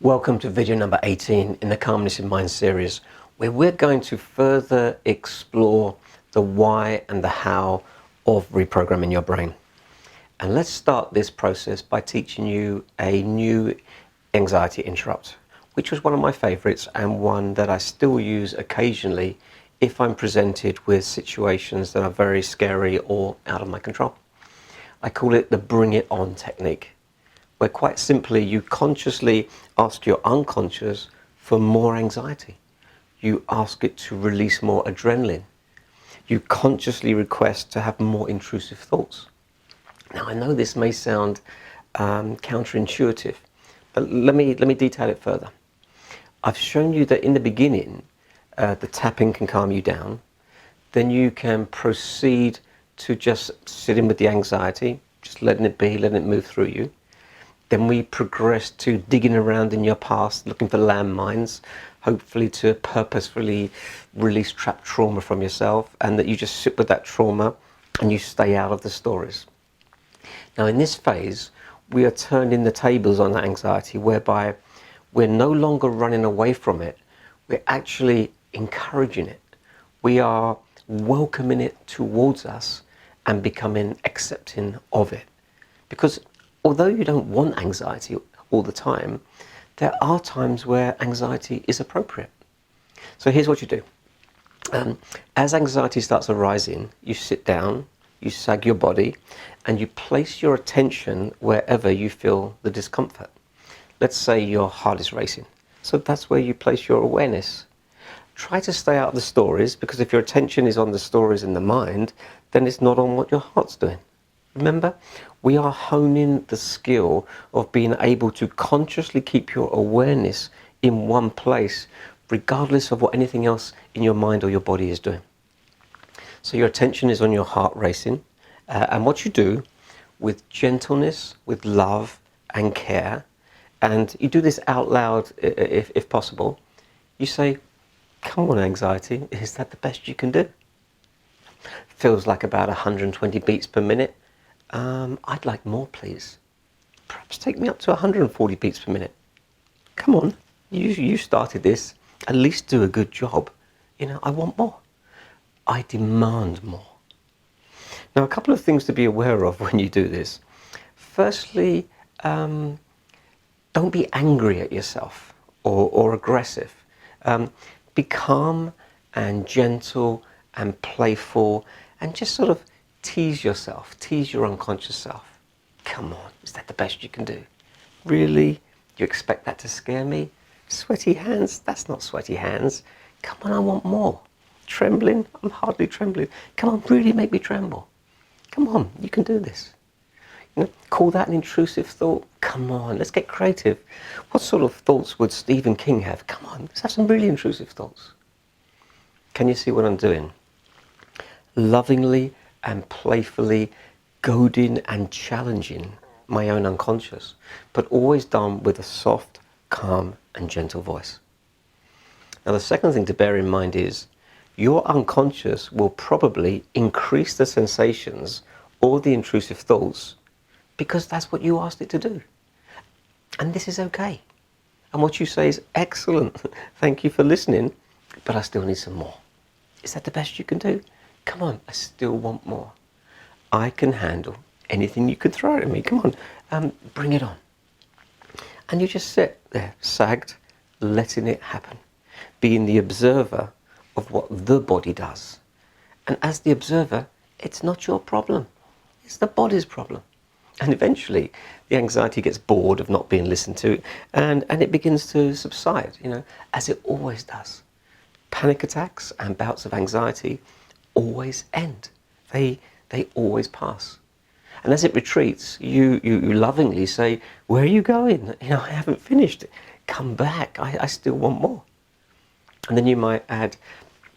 Welcome to video number 18 in the Calmness in Mind series, where we're going to further explore the why and the how of reprogramming your brain. And let's start this process by teaching you a new anxiety interrupt, which was one of my favorites and one that I still use occasionally if I'm presented with situations that are very scary or out of my control. I call it the bring it on technique, where quite simply you consciously ask your unconscious for more anxiety. You ask it to release more adrenaline. You consciously request to have more intrusive thoughts. Now, I know this may sound counterintuitive, but let me detail it further. I've shown you that in the beginning, the tapping can calm you down. Then you can proceed to just sit in with the anxiety, just letting it be, letting it move through you. Then we progress to digging around in your past, looking for landmines, hopefully to purposefully release trapped trauma from yourself, and that you just sit with that trauma and you stay out of the stories. Now, in this phase, we are turning the tables on that anxiety, whereby we're no longer running away from it, we're actually encouraging it. We are welcoming it towards us and becoming accepting of it. Because although you don't want anxiety all the time, there are times where anxiety is appropriate. So here's what you do. As anxiety starts arising, you sit down, you sag your body, and you place your attention wherever you feel the discomfort. Let's say your heart is racing. So that's where you place your awareness. Try to stay out of the stories, because if your attention is on the stories in the mind, then it's not on what your heart's doing. Remember, we are honing the skill of being able to consciously keep your awareness in one place, regardless of what anything else in your mind or your body is doing. So your attention is on your heart racing, and what you do with gentleness, with love and care, and you do this out loud if possible, you say, "Come on, anxiety, is that the best you can do? Feels like about 120 beats per minute. I'd like more, please. Perhaps take me up to 140 beats per minute. Come on, you started this. At least do a good job. I want more. I demand more." Now, a couple of things to be aware of when you do this. Firstly, don't be angry at yourself or aggressive. Be calm and gentle and playful, and just sort of tease yourself, tease your unconscious self. "Come on, is that the best you can do? Really? You expect that to scare me? Sweaty hands? That's not sweaty hands. Come on, I want more. Trembling? I'm hardly trembling. Come on, really make me tremble. Come on, you can do this." Call that an intrusive thought? Come on, let's get creative. What sort of thoughts would Stephen King have? Come on, let's have some really intrusive thoughts. Can you see what I'm doing? Lovingly and playfully goading and challenging my own unconscious, but always done with a soft, calm and gentle voice. Now, the second thing to bear in mind is your unconscious will probably increase the sensations or the intrusive thoughts because that's what you asked it to do. And this is okay. And what you say is, "Excellent, thank you for listening, but I still need some more. Is that the best you can do? Come on, I still want more. I can handle anything you could throw at me. Come on, bring it on." And you just sit there, sagged, letting it happen, being the observer of what the body does. And as the observer, it's not your problem. It's the body's problem. And eventually, the anxiety gets bored of not being listened to, and it begins to subside, as it always does. Panic attacks and bouts of anxiety always end. They always pass. And as it retreats, you lovingly say, "Where are you going? I haven't finished. Come back. I still want more." And then you might add,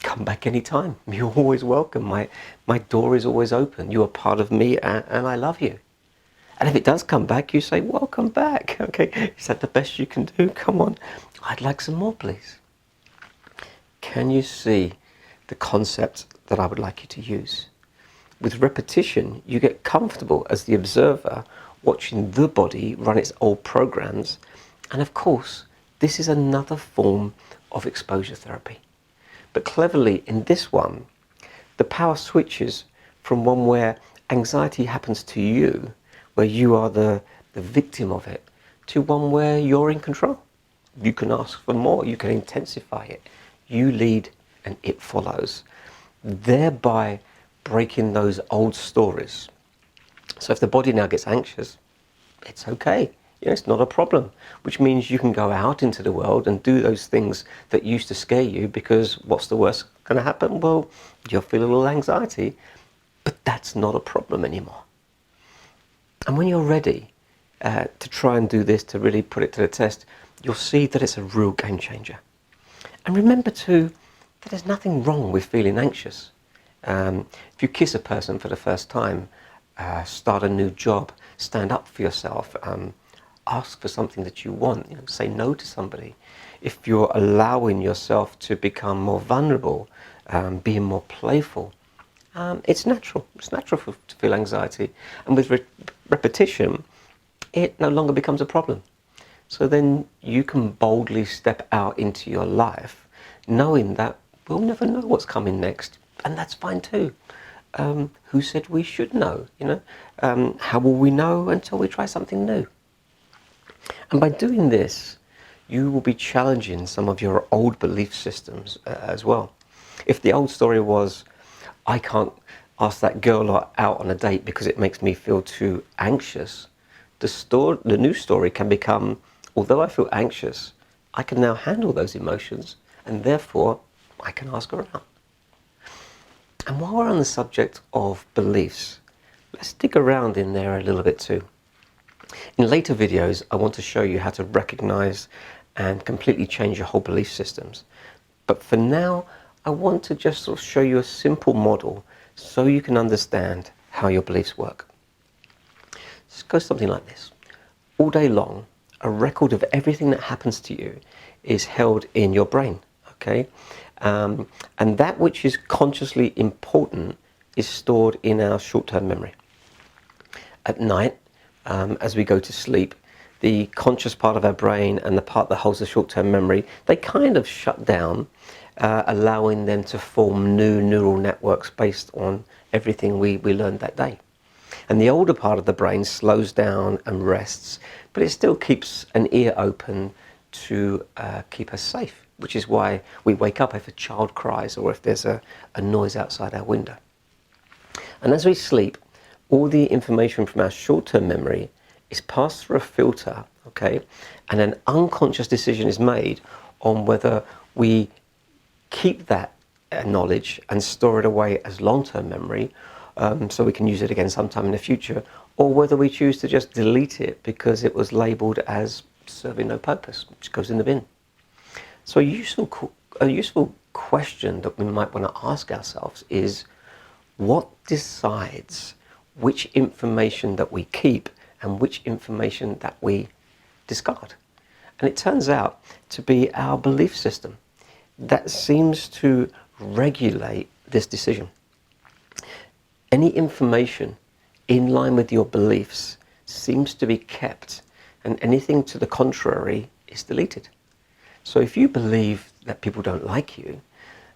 "Come back anytime. You're always welcome. My door is always open. You are part of me, and I love you." And if it does come back, you say, "Welcome back. Okay, is that the best you can do? Come on, I'd like some more, please." Can you see the concept that I would like you to use? With repetition, you get comfortable as the observer, watching the body run its old programs, and of course, This is another form of exposure therapy. But cleverly, in this one, the power switches from one where anxiety happens to you, where you are the victim of it, to one where you're in control. You can ask for more, you can intensify it. You lead and it follows, thereby breaking those old stories. So if the body now gets anxious, it's okay. It's not a problem, which means you can go out into the world and do those things that used to scare you, because what's the worst going to happen? Well, you'll feel a little anxiety, but that's not a problem anymore. And when you're ready to try and do this, to really put it to the test, you'll see that it's a real game changer. And remember too, that there's nothing wrong with feeling anxious. If you kiss a person for the first time, start a new job, stand up for yourself, ask for something that you want, say no to somebody. If you're allowing yourself to become more vulnerable, being more playful, it's natural. It's natural to feel anxiety. And with repetition, it no longer becomes a problem. So then you can boldly step out into your life, knowing that we'll never know what's coming next. And that's fine too. Who said we should know? How will we know until we try something new? And by doing this, you will be challenging some of your old belief systems as well. If the old story was, I can't ask that girl out on a date because it makes me feel too anxious, the new story can become, although I feel anxious, I can now handle those emotions, and therefore I can ask her out. And while we're on the subject of beliefs, let's dig around in there a little bit too. In later videos, I want to show you how to recognize and completely change your whole belief systems. But for now, I want to just sort of show you a simple model so you can understand how your beliefs work. Let's go something like this. All day long, a record of everything that happens to you is held in your brain, okay? And that which is consciously important is stored in our short-term memory. At night, as we go to sleep, the conscious part of our brain and the part that holds the short-term memory, they kind of shut down, allowing them to form new neural networks based on everything we learned that day. And the older part of the brain slows down and rests, but it still keeps an ear open to keep us safe, which is why we wake up if a child cries or if there's a noise outside our window. And as we sleep, all the information from our short-term memory is passed through a filter, okay? And an unconscious decision is made on whether we keep that knowledge and store it away as long-term memory, so we can use it again sometime in the future, or whether we choose to just delete it because it was labeled as serving no purpose, which goes in the bin. So a useful question that we might want to ask ourselves is, what decides which information that we keep and which information that we discard? And it turns out to be our belief system that seems to regulate this decision. Any information in line with your beliefs seems to be kept, and anything to the contrary is deleted. So if you believe that people don't like you,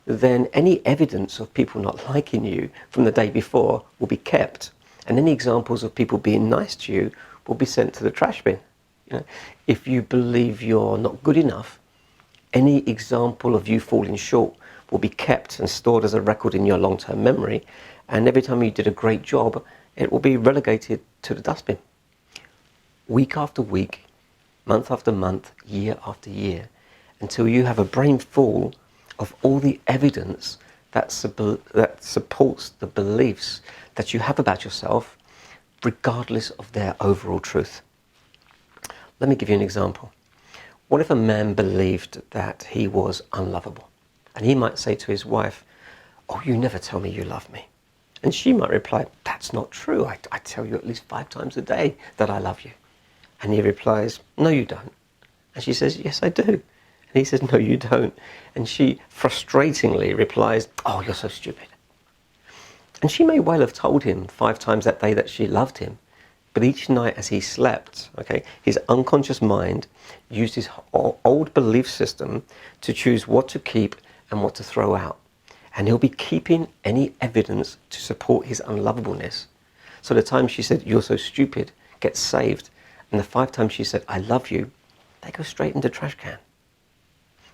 then any evidence of people not liking you from the day before will be kept, and any examples of people being nice to you will be sent to the trash bin. If you believe you're not good enough, any example of you falling short will be kept and stored as a record in your long-term memory, and every time you did a great job, it will be relegated to the dustbin. Week after week, month after month, year after year, until you have a brain full of all the evidence that supports the beliefs that you have about yourself, regardless of their overall truth. Let me give you an example. What if a man believed that he was unlovable? And he might say to his wife, "Oh, you never tell me you love me." And she might reply, "That's not true. I tell you at least 5 times a day that I love you." And he replies, "No, you don't." And she says, "Yes, I do." And he says, "No, you don't." And she frustratingly replies, "Oh, you're so stupid." And she may well have told him 5 times that day that she loved him, But each night as he slept, okay, his unconscious mind used his old belief system to choose what to keep and what to throw out. And he'll be keeping any evidence to support his unlovableness. So the time she said, "You're so stupid," gets saved. And the 5 times she said, "I love you," they go straight into the trash can.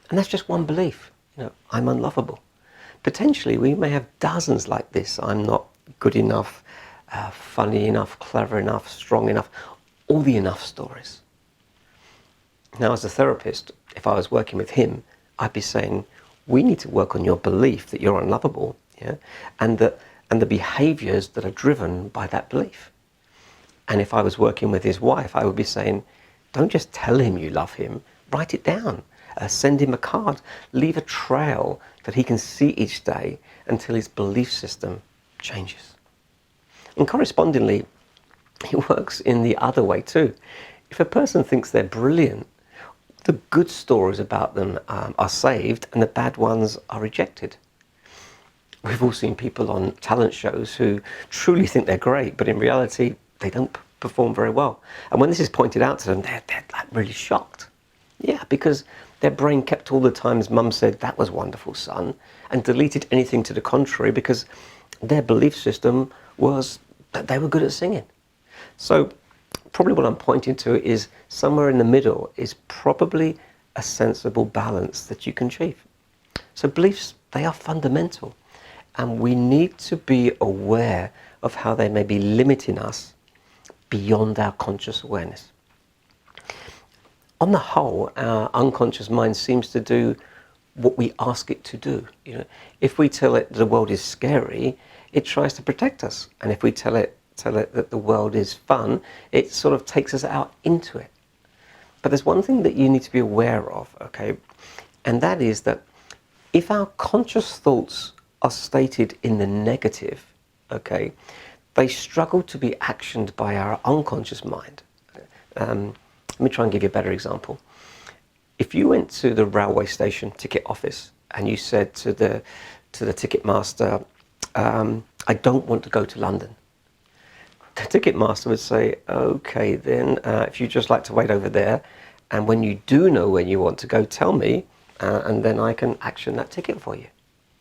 And that's just one belief. I'm unlovable. Potentially, we may have dozens like this. I'm not good enough, funny enough, clever enough, strong enough, all the enough stories. Now, as a therapist, if I was working with him, I'd be saying, we need to work on your belief that you're unlovable, and the behaviors that are driven by that belief. And if I was working with his wife, I would be saying, don't just tell him you love him, write it down. Send him a card, leave a trail that he can see each day until his belief system changes. And correspondingly, it works in the other way too. If a person thinks they're brilliant, the good stories about them are saved and the bad ones are rejected. We've all seen people on talent shows who truly think they're great, but in reality, they don't perform very well. And when this is pointed out to them, they're like really shocked. Yeah, because their brain kept all the times mum said, "That was wonderful, son," and deleted anything to the contrary because their belief system was that they were good at singing. So probably what I'm pointing to is somewhere in the middle is probably a sensible balance that you can achieve. So beliefs, they are fundamental, and we need to be aware of how they may be limiting us beyond our conscious awareness. On the whole, our unconscious mind seems to do what we ask it to do. If we tell it the world is scary, it tries to protect us. And if we tell it that the world is fun, it sort of takes us out into it. But there's one thing that you need to be aware of, okay? And that is that if our conscious thoughts are stated in the negative, okay, they struggle to be actioned by our unconscious mind. Let me try and give you a better example. If you went to the railway station ticket office and you said to the ticket master, "I don't want to go to London," the ticket master would say, "Okay, then if you'd just like to wait over there, and when you do know when you want to go, tell me, and then I can action that ticket for you."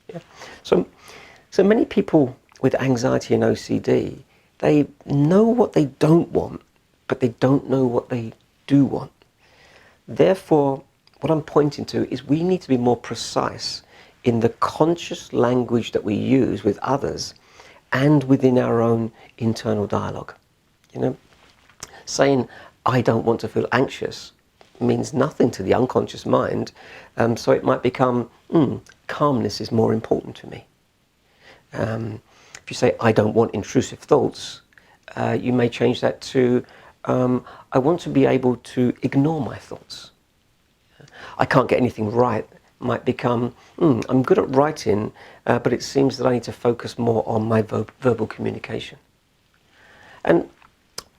Yeah. So many people with anxiety and OCD, they know what they don't want, but they don't know what they do want. Therefore, what I'm pointing to is we need to be more precise in the conscious language that we use with others and within our own internal dialogue. Saying, "I don't want to feel anxious," means nothing to the unconscious mind, so it might become, calmness is more important to me. If you say, "I don't want intrusive thoughts," you may change that to, "I want to be able to ignore my thoughts." "I can't get anything right" might become, "I'm good at writing, but it seems that I need to focus more on my verbal communication." And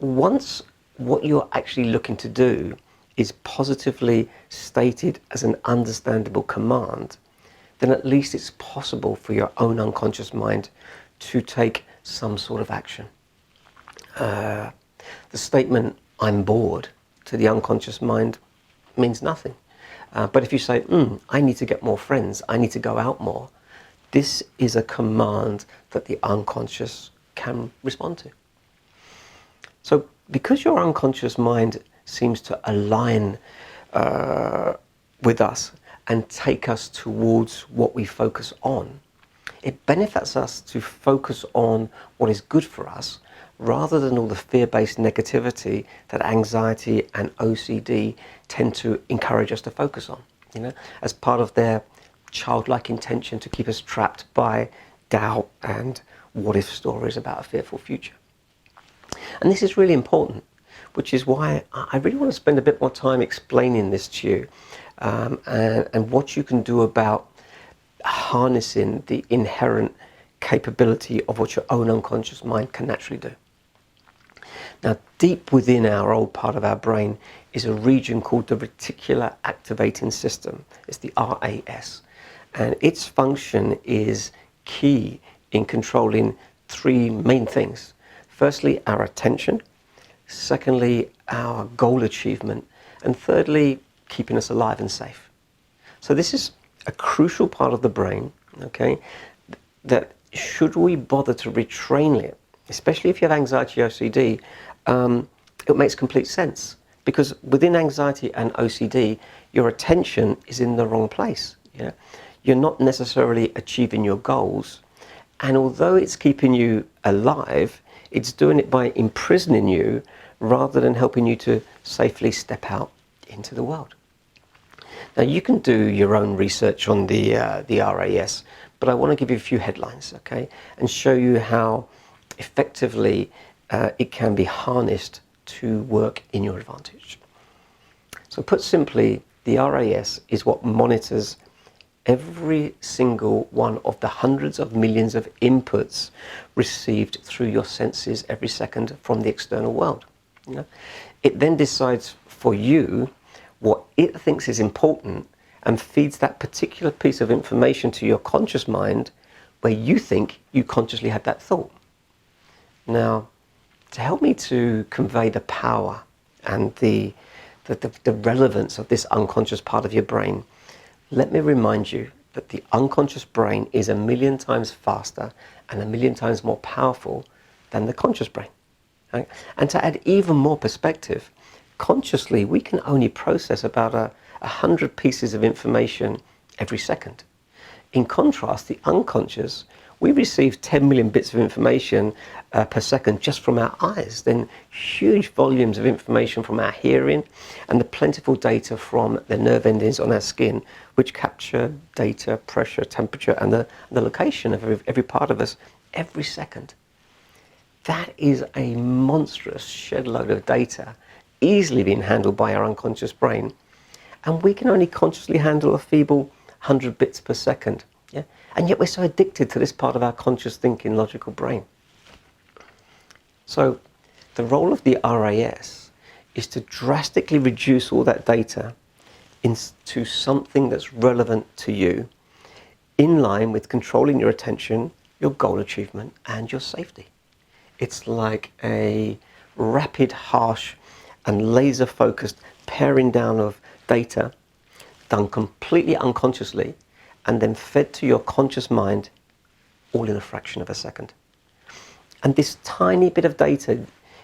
once what you're actually looking to do is positively stated as an understandable command, then at least it's possible for your own unconscious mind to take some sort of action. The statement, "I'm bored," to the unconscious mind means nothing. But if you say, "I need to get more friends, I need to go out more," this is a command that the unconscious can respond to. So because your unconscious mind seems to align with us and take us towards what we focus on, it benefits us to focus on what is good for us rather than all the fear-based negativity that anxiety and OCD tend to encourage us to focus on, as part of their childlike intention to keep us trapped by doubt and what-if stories about a fearful future. And this is really important, which is why I really want to spend a bit more time explaining this to you, and what you can do about harnessing the inherent capability of what your own unconscious mind can naturally do. Now, deep within our old part of our brain is a region called the Reticular Activating System. It's the RAS. And its function is key in controlling 3 main things. Firstly, our attention. Secondly, our goal achievement. And thirdly, keeping us alive and safe. So this is a crucial part of the brain, okay, that should we bother to retrain it, especially if you have anxiety OCD, it makes complete sense. Because within anxiety and OCD, your attention is in the wrong place. Yeah? You're not necessarily achieving your goals. And although it's keeping you alive, it's doing it by imprisoning you rather than helping you to safely step out into the world. Now, you can do your own research on the RAS, but I want to give you a few headlines, okay, and show you how effectively it can be harnessed to work in your advantage. So put simply, the RAS is what monitors every single one of the hundreds of millions of inputs received through your senses every second from the external world. You know? It then decides for you what it thinks is important and feeds that particular piece of information to your conscious mind where you think you consciously had that thought. Now, to help me to convey the power and the relevance of this unconscious part of your brain, let me remind you that the unconscious brain is 1,000,000 times faster and 1,000,000 times more powerful than the conscious brain. Right? And to add even more perspective, consciously we can only process about 100 pieces of information every second. In contrast, the unconscious, we receive 10 million bits of information per second just from our eyes, then huge volumes of information from our hearing, and the plentiful data from the nerve endings on our skin, which capture data, pressure, temperature, and the location of every part of us every second. That is a monstrous shed load of data, easily being handled by our unconscious brain, and we can only consciously handle a feeble 100 bits per second. Yeah? And yet we're so addicted to this part of our conscious thinking, logical brain. So the role of the RAS is to drastically reduce all that data into something that's relevant to you, in line with controlling your attention, your goal achievement, and your safety. It's like a rapid, harsh, and laser-focused paring down of data done completely unconsciously and then fed to your conscious mind all in a fraction of a second. And this tiny bit of data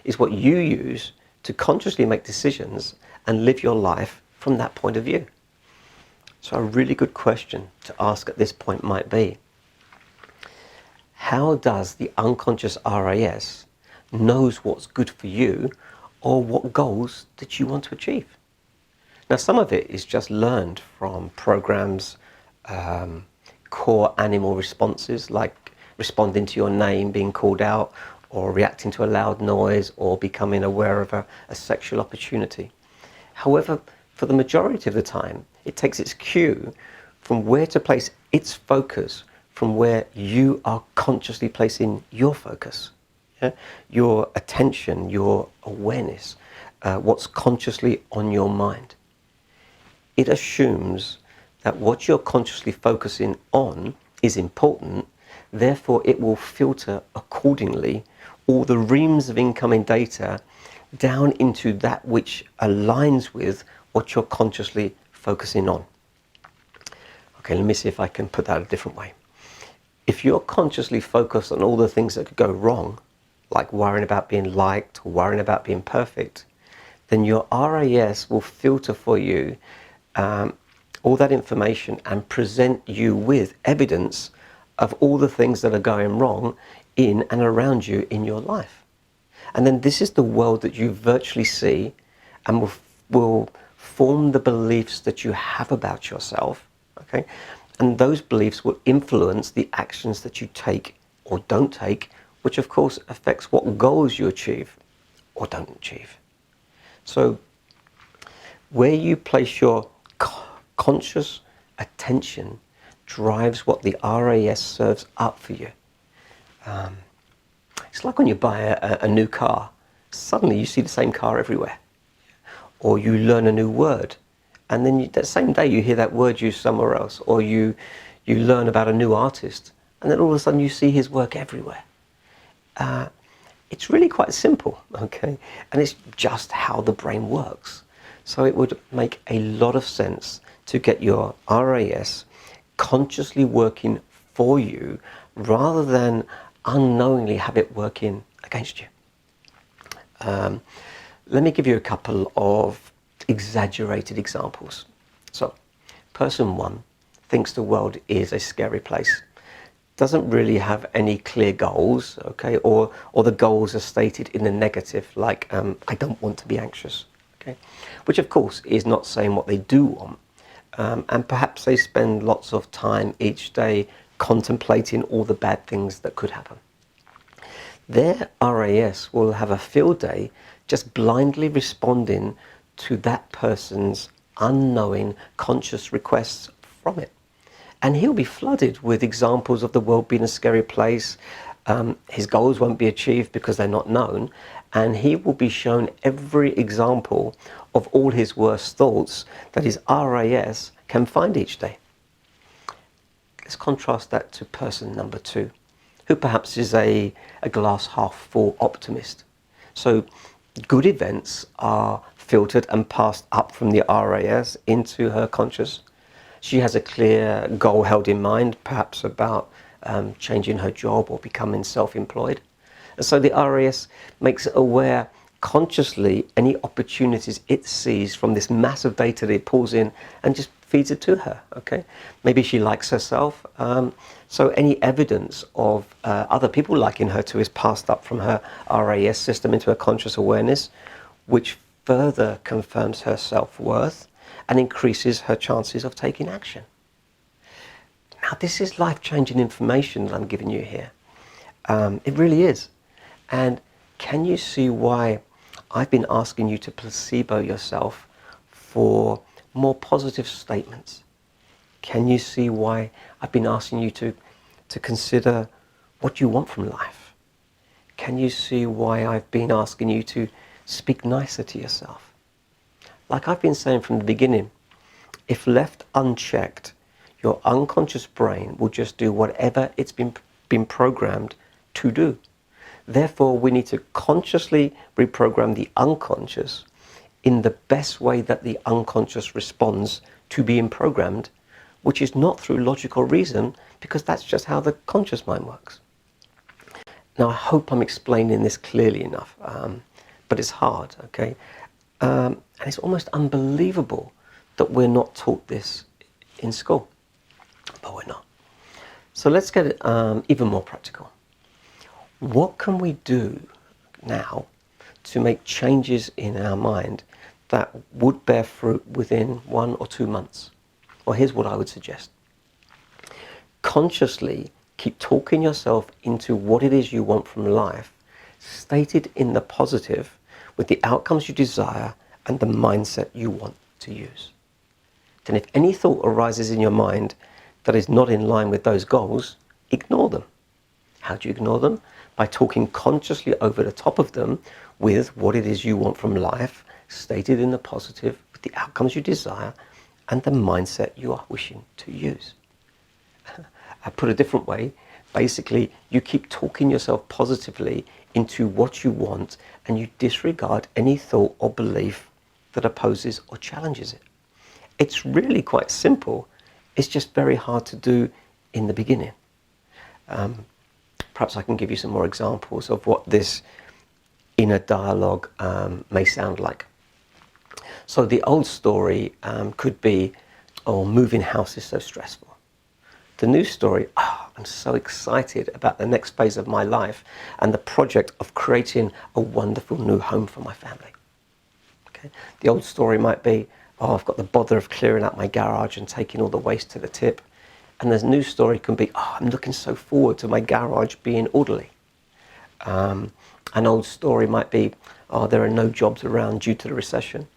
is what you use to consciously make decisions and live your life from that point of view. So a really good question to ask at this point might be, how does the unconscious RAS knows what's good for you or what goals that you want to achieve? Now, some of it is just learned from programs, core animal responses like responding to your name being called out, or reacting to a loud noise, or becoming aware of a sexual opportunity. However, for the majority of the time, it takes its cue from where to place its focus, from where you are consciously placing your focus, yeah? Your attention, your awareness, what's consciously on your mind. It assumes that what you're consciously focusing on is important, therefore it will filter accordingly all the reams of incoming data down into that which aligns with what you're consciously focusing on. Okay, let me see if I can put that a different way. If you're consciously focused on all the things that could go wrong, like worrying about being liked or worrying about being perfect, then your RAS will filter for you all that information and present you with evidence of all the things that are going wrong in and around you in your life. And then this is the world that you virtually see and will form the beliefs that you have about yourself, okay? And those beliefs will influence the actions that you take or don't take, which of course affects what goals you achieve or don't achieve. So where you place your conscious attention drives what the RAS serves up for you. It's like when you buy a new car, suddenly you see the same car everywhere. Or you learn a new word, and then that same day you hear that word used somewhere else. Or you learn about a new artist, and then all of a sudden you see his work everywhere. It's really quite simple, okay? And it's just how the brain works. So it would make a lot of sense to get your RAS consciously working for you rather than unknowingly have it working against you. Let me give you a couple of exaggerated examples. So, person one thinks the world is a scary place, doesn't really have any clear goals, okay, or the goals are stated in the negative, like I don't want to be anxious, okay, which of course is not saying what they do want, and perhaps they spend lots of time each day contemplating all the bad things that could happen. Their RAS will have a field day just blindly responding to that person's unknowing conscious requests from it. And he'll be flooded with examples of the world being a scary place. His goals won't be achieved because they're not known. And he will be shown every example of all his worst thoughts that his RAS can find each day. Let's contrast that to person number two, who perhaps is a glass half full optimist. So good events are filtered and passed up from the RAS into her conscious. She has a clear goal held in mind, perhaps about changing her job or becoming self-employed. And so the RAS makes it aware consciously any opportunities it sees from this massive data that it pulls in and just feeds it to her, okay? Maybe she likes herself, so any evidence of other people liking her too is passed up from her RAS system into her conscious awareness, which further confirms her self-worth and increases her chances of taking action. Now, this is life-changing information that I'm giving you here. It really is. And can you see why I've been asking you to placebo yourself for more positive statements? Can you see why I've been asking you to consider what you want from life? Can you see why I've been asking you to speak nicer to yourself? Like I've been saying from the beginning, if left unchecked, your unconscious brain will just do whatever it's been programmed to do. Therefore, we need to consciously reprogram the unconscious in the best way that the unconscious responds to being programmed, which is not through logical reason, because that's just how the conscious mind works. Now, I hope I'm explaining this clearly enough, but it's hard, okay? And it's almost unbelievable that we're not taught this in school, but we're not. So let's get even more practical. What can we do now to make changes in our mind that would bear fruit within 1 or 2 months? Well, here's what I would suggest. Consciously keep talking yourself into what it is you want from life, stated in the positive, with the outcomes you desire and the mindset you want to use. Then if any thought arises in your mind that is not in line with those goals, ignore them. How do you ignore them? By talking consciously over the top of them with what it is you want from life, stated in the positive, with the outcomes you desire, and the mindset you are wishing to use. I put a different way, basically, you keep talking yourself positively into what you want, and you disregard any thought or belief that opposes or challenges it. It's really quite simple. It's just very hard to do in the beginning. Perhaps I can give you some more examples of what this inner dialogue may sound like. So the old story could be, oh, moving house is so stressful. The new story, oh, I'm so excited about the next phase of my life and the project of creating a wonderful new home for my family. Okay? The old story might be, oh, I've got the bother of clearing out my garage and taking all the waste to the tip. And the new story can be, oh, I'm looking so forward to my garage being orderly. An old story might be, oh, there are no jobs around due to the recession.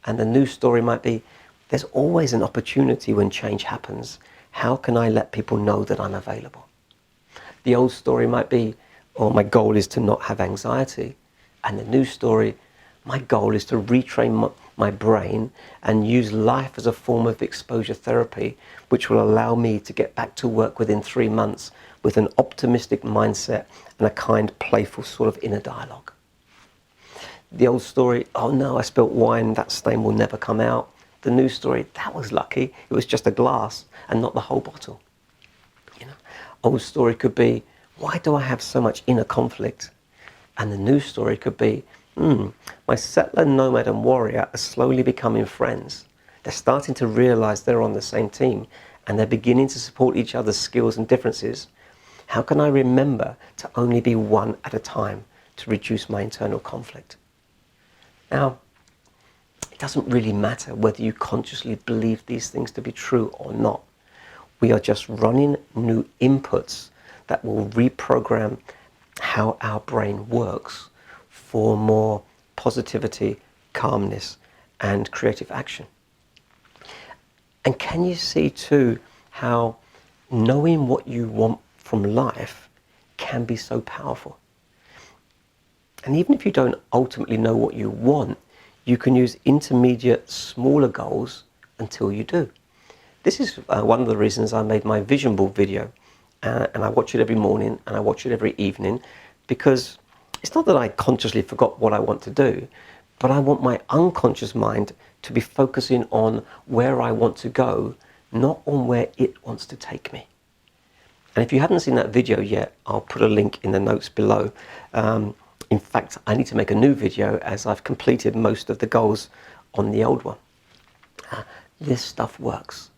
And the new story might be, there's always an opportunity when change happens. How can I let people know that I'm available? The old story might be, oh, my goal is to not have anxiety. And the new story, my goal is to retrain my brain and use life as a form of exposure therapy, which will allow me to get back to work within 3 months with an optimistic mindset and a kind, playful sort of inner dialogue. The old story, oh no, I spilt wine, that stain will never come out. The new story, that was lucky, it was just a glass and not the whole bottle. You know, old story could be, why do I have so much inner conflict? And the new story could be, my settler, nomad and warrior are slowly becoming friends. They're starting to realize they're on the same team and they're beginning to support each other's skills and differences. How can I remember to only be one at a time to reduce my internal conflict? Now, it doesn't really matter whether you consciously believe these things to be true or not. We are just running new inputs that will reprogram how our brain works for more positivity, calmness, and creative action. And can you see too how knowing what you want from life can be so powerful? And even if you don't ultimately know what you want, you can use intermediate, smaller goals until you do. This is one of the reasons I made my vision board video. And I watch it every morning and I watch it every evening, because it's not that I consciously forgot what I want to do, but I want my unconscious mind to be focusing on where I want to go, not on where it wants to take me. And if you haven't seen that video yet, I'll put a link in the notes below. In fact, I need to make a new video as I've completed most of the goals on the old one. This stuff works,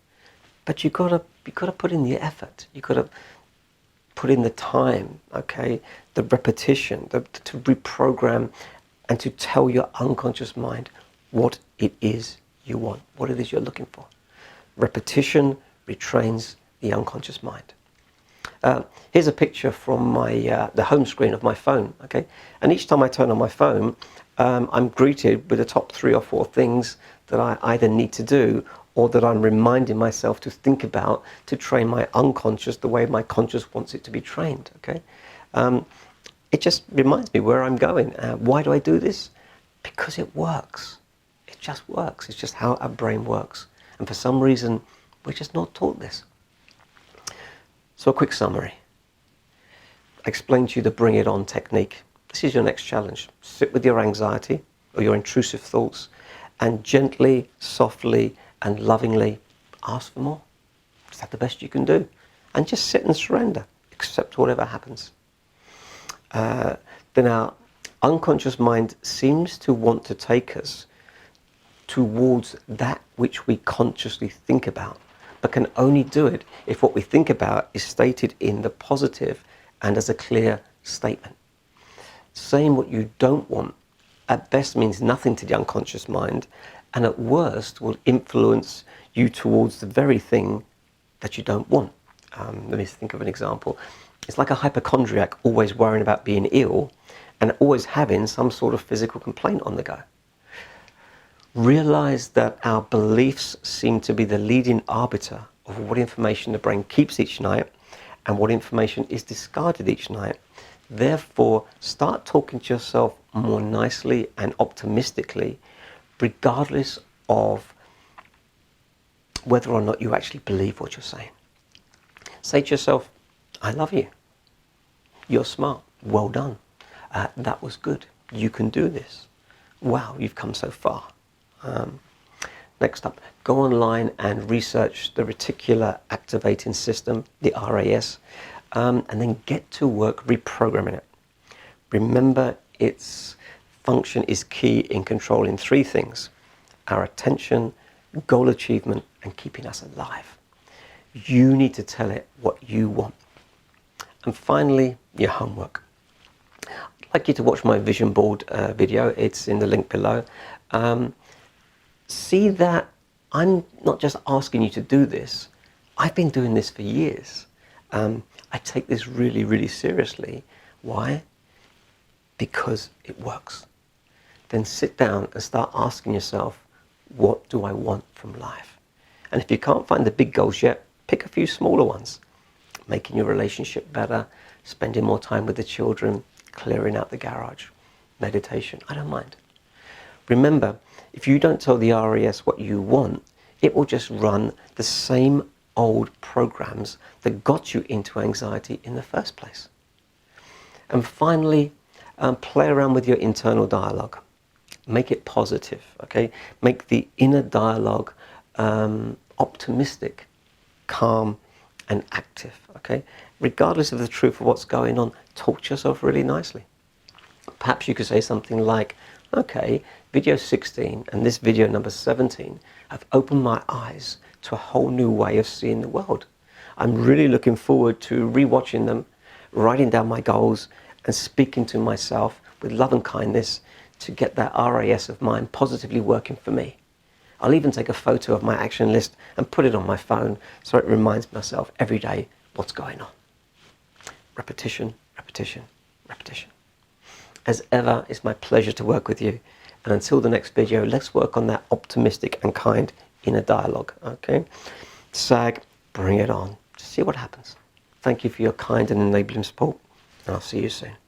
but you gotta put in the effort. You gotta put in the time, okay, the repetition, to reprogram and to tell your unconscious mind what it is you want, what it is you're looking for. Repetition retrains the unconscious mind. Here's a picture from my the home screen of my phone, okay? And each time I turn on my phone, I'm greeted with the top 3 or 4 things that I either need to do or that I'm reminding myself to think about to train my unconscious the way my conscious wants it to be trained, okay? It just reminds me where I'm going. Why do I do this? Because it works. It just works. It's just how our brain works. And for some reason, we're just not taught this. So a quick summary. I explained to you the bring it on technique. This is your next challenge. Sit with your anxiety or your intrusive thoughts and gently, softly, and lovingly ask for more. Is that the best you can do? And just sit and surrender, accept whatever happens. Then our unconscious mind seems to want to take us towards that which we consciously think about, but can only do it if what we think about is stated in the positive and as a clear statement. Saying what you don't want at best means nothing to the unconscious mind, and at worst will influence you towards the very thing that you don't want. Let me think of an example. It's like a hypochondriac always worrying about being ill and always having some sort of physical complaint on the go. Realize that our beliefs seem to be the leading arbiter of what information the brain keeps each night and what information is discarded each night. Therefore, start talking to yourself more nicely and optimistically, regardless of whether or not you actually believe what you're saying. Say to yourself, I love you. You're smart. Well done. That was good. You can do this. Wow, you've come so far. Next up, go online and research the Reticular Activating System, the RAS, and then get to work reprogramming it. Remember, its function is key in controlling 3 things: our attention, goal achievement, and keeping us alive. You need to tell it what you want. And finally, your homework. I'd like you to watch my vision board video. It's in the link below. See that I'm not just asking you to do this. I've been doing this for years. I take this really, really seriously. Why? Because it works. Then sit down and start asking yourself, what do I want from life? And if you can't find the big goals yet, pick a few smaller ones. Making your relationship better, spending more time with the children, clearing out the garage, meditation, I don't mind. Remember, if you don't tell the RAS what you want, it will just run the same old programs that got you into anxiety in the first place. And finally, play around with your internal dialogue. Make it positive, okay? Make the inner dialogue optimistic, calm, and active, okay? Regardless of the truth of what's going on, talk to yourself really nicely. Perhaps you could say something like, okay, video 16 and this video number 17 have opened my eyes to a whole new way of seeing the world. I'm really looking forward to rewatching them, writing down my goals, and speaking to myself with love and kindness to get that RAS of mine positively working for me. I'll even take a photo of my action list and put it on my phone so it reminds myself every day what's going on. Repetition, repetition, repetition. As ever, it's my pleasure to work with you. And until the next video, let's work on that optimistic and kind inner dialogue, okay? SAG, bring it on. Just see what happens. Thank you for your kind and enabling support, and I'll see you soon.